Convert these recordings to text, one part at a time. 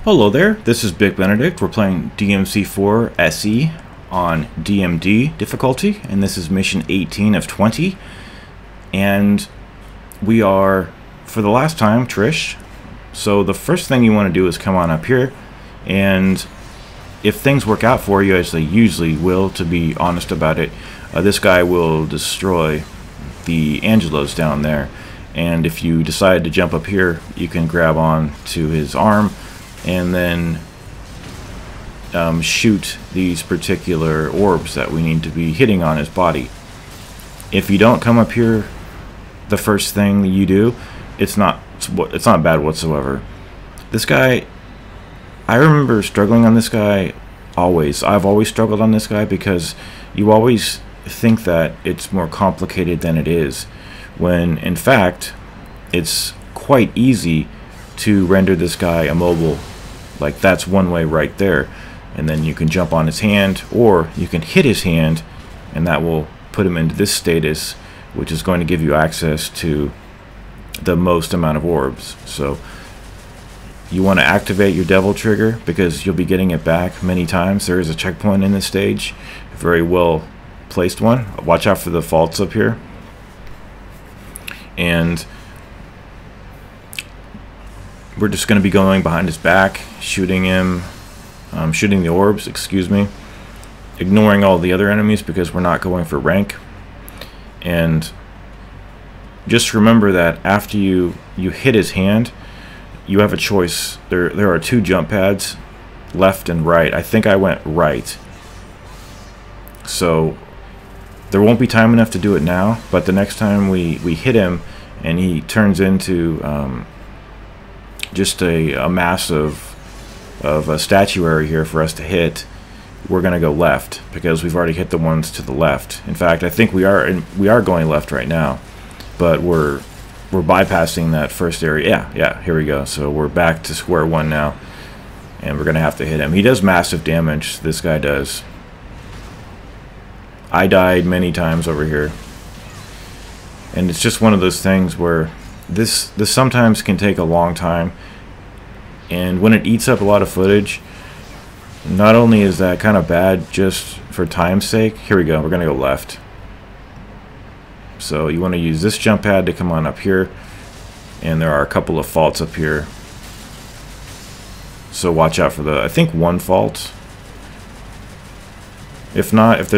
Hello there, this is Big Benedict. We're playing DMC4 SE on DMD difficulty, and this is mission 18 of 20. And we are, for the last time, Trish. So the first thing you want to do is come on up here, and if things work out for you, as they usually will, to be honest about it, this guy will destroy the Angelos down there. And if you decide to jump up here, you can grab on to his arm and then shoot these particular orbs that we need to be hitting on his body. If you don't come up here the first thing you do, it's not bad whatsoever. This guy, I remember struggling on this guy always. I've always struggled on this guy because you always think that it's more complicated than it is, when in fact it's quite easy to render this guy immobile. Like, that's one way right there, and then you can jump on his hand, or you can hit his hand, and that will put him into this status, which is going to give you access to the most amount of orbs. So you want to activate your devil trigger because you'll be getting it back many times. There is a checkpoint in this stage, a very well placed one. Watch out for the faults up here. And we're just going to be going behind his back, shooting him, shooting the orbs, excuse me, ignoring all the other enemies because we're not going for rank. And just remember that after you hit his hand, you have a choice. There are two jump pads, left and right. I think I went right. So there won't be time enough to do it now, but the next time we hit him and he turns into just a mass of statuary here for us to hit, we're gonna go left because we've already hit the ones to the left. In fact, I think we are going left right now, but we're bypassing that first area. Yeah, here we go. So we're back to square one now, and we're gonna have to hit him. He does massive damage, this guy does. I died many times over here, and it's just one of those things where this sometimes can take a long time, and when it eats up a lot of footage, not only is that kind of bad just for time's sake. Here we go, we're gonna go left. So you want to use this jump pad to come on up here, and there are a couple of faults up here, so watch out for I think one fault. If not, if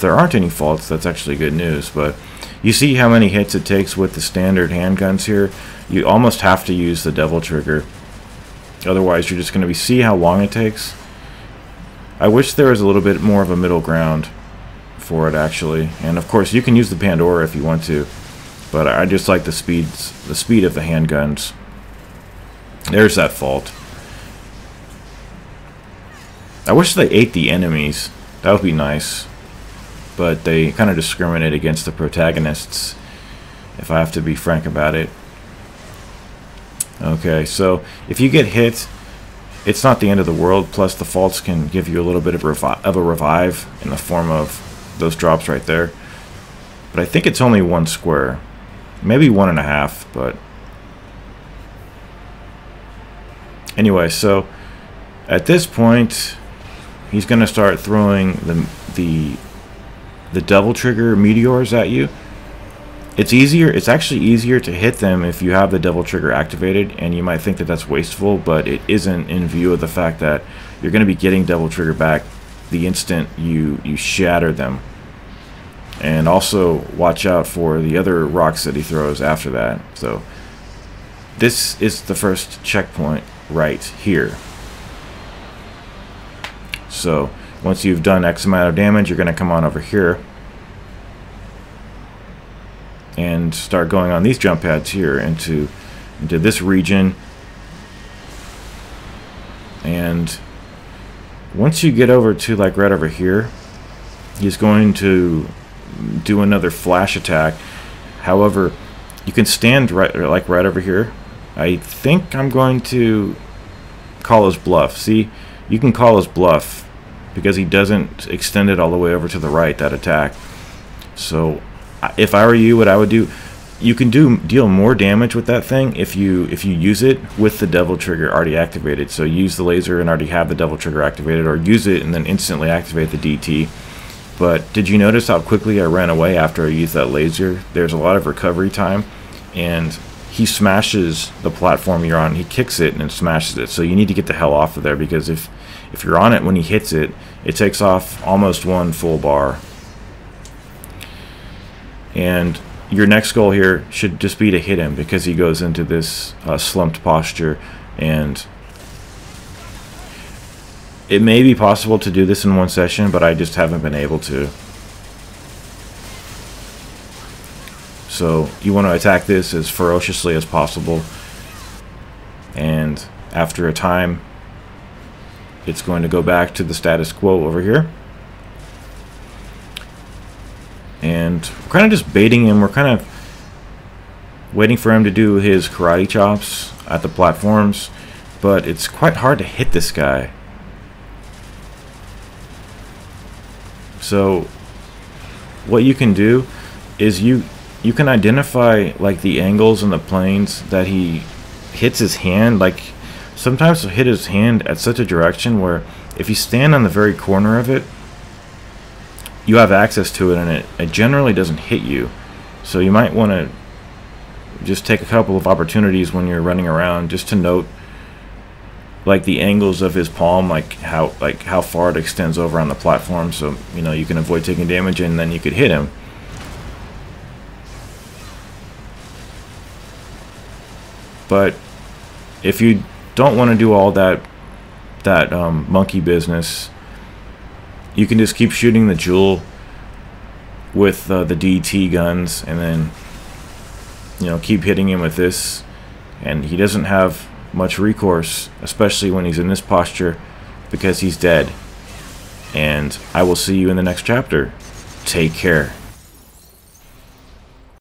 there aren't any faults, that's actually good news. But you see how many hits it takes with the standard handguns here? You almost have to use the devil trigger. Otherwise, you're just going to see how long it takes. I wish there was a little bit more of a middle ground for it, actually. And of course, you can use the Pandora if you want to. But I just like the speed of the handguns. There's that fault. I wish they ate the enemies. That would be nice. But they kind of discriminate against the protagonists, if I have to be frank about it. Okay, so if you get hit, it's not the end of the world. Plus, the faults can give you a little bit of a revive in the form of those drops right there. But I think it's only one square, maybe 1.5. But anyway, so at this point, he's going to start throwing the devil trigger meteors at you. It's actually easier to hit them if you have the devil trigger activated, and you might think that that's wasteful, but it isn't, in view of the fact that you're going to be getting devil trigger back the instant you shatter them. And also watch out for the other rocks that he throws after that. So this is the first checkpoint right here. So once you've done X amount of damage, you're going to come on over here and start going on these jump pads here into this region. And once you get over to, like, right over here, he's going to do another flash attack. However, you can stand right over here. I think I'm going to call his bluff. See, you can call his bluff because he doesn't extend it all the way over to the right, that attack. So if I were you, what I would do, you can deal more damage with that thing if you use it with the devil trigger already activated. So use the laser and already have the devil trigger activated, or use it and then instantly activate the DT. But did you notice how quickly I ran away after I used that laser? There's a lot of recovery time, and he smashes the platform you're on. He kicks it and smashes it. So you need to get the hell off of there, because if you're on it when he hits it, it takes off almost one full bar. And your next goal here should just be to hit him, because he goes into this slumped posture, and it may be possible to do this in one session, but I just haven't been able to. So you want to attack this as ferociously as possible, and after a time it's going to go back to the status quo over here. And we're kind of just baiting him. We're kind of waiting for him to do his karate chops at the platforms, but it's quite hard to hit this guy. So what you can do is you can identify like the angles and the planes that he hits his hand. Like sometimes he'll hit his hand at such a direction where if you stand on the very corner of it, you have access to it, and it generally doesn't hit you. So you might want to just take a couple of opportunities when you're running around just to note like the angles of his palm, like how far it extends over on the platform, so you know you can avoid taking damage, and then you could hit him. But if you don't want to do all that monkey business, you can just keep shooting the jewel with the DT guns, and then keep hitting him with this, and he doesn't have much recourse, especially when he's in this posture, because he's dead. And I will see you in the next chapter. Take care.